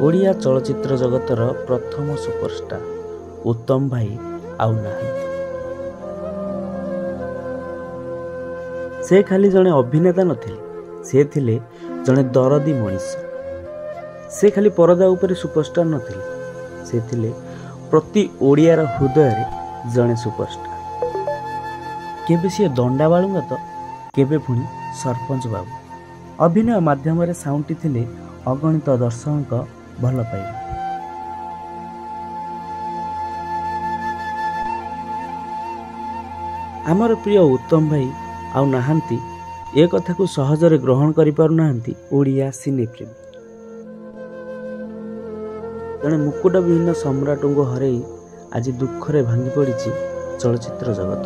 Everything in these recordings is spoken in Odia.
ଓଡ଼ିଆ ଚଳଚ୍ଚିତ୍ର ଜଗତର ପ୍ରଥମ ସୁପରଷ୍ଟାର ଉତ୍ତମ ଭାଇ ଆଉ ନାହାନ୍ତି। ସେ ଖାଲି ଜଣେ ଅଭିନେତା ନଥିଲେ, ସେ ଥିଲେ ଜଣେ ଦରଦୀ ମଣିଷ। ସେ ଖାଲି ପରଦା ଉପରେ ସୁପରଷ୍ଟାର ନଥିଲେ, ସେ ଥିଲେ ପ୍ରତି ଓଡ଼ିଆର ହୃଦୟରେ ଜଣେ ସୁପରଷ୍ଟାର। କେବେ ସିଏ ଦଣ୍ଡା ବାଳୁଙ୍ଗା ତ କେବେ ପୁଣି ସରପଞ୍ଚ ବାବୁ। ଅଭିନୟ ମାଧ୍ୟମରେ ସାଉଁଟି ଥିଲେ ଅଗଣିତ ଦର୍ଶକଙ୍କ ଭଲ ପାଇବା। ଆମର ପ୍ରିୟ ଉତ୍ତମ ଭାଇ ଆଉ ନାହାନ୍ତି ଏ କଥାକୁ ସହଜରେ ଗ୍ରହଣ କରିପାରୁନାହାନ୍ତି ଓଡ଼ିଆ ସିନେପ୍ରେମୀ। ଜଣେ ମୁକୁଟ ବିହୀନ ସମ୍ରାଟଙ୍କୁ ହରେଇ ଆଜି ଦୁଃଖରେ ଭାଙ୍ଗି ପଡ଼ିଛି ଚଳଚ୍ଚିତ୍ର ଜଗତ।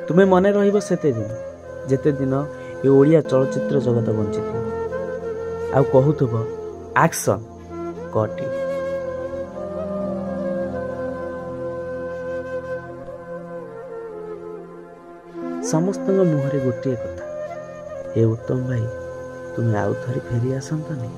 ତୁମେ ମନେ ରହିବ ସେତେ ଦିନ ଯେତେ ଦିନ ଏ ଓଡ଼ିଆ ଚଳଚ୍ଚିତ୍ର ଜଗତ ବଞ୍ଚିଥିବ ଆଉ କହୁଥିବ ଆକ୍ସନ୍ କଟ୍। ସମସ୍ତଙ୍କ ମୁହଁରେ ଗୋଟିଏ କଥା, ହେ ଉତ୍ତମ ଭାଇ, ତୁମେ ଆଉ ଥରେ ଫେରି ଆସନ୍ତନି।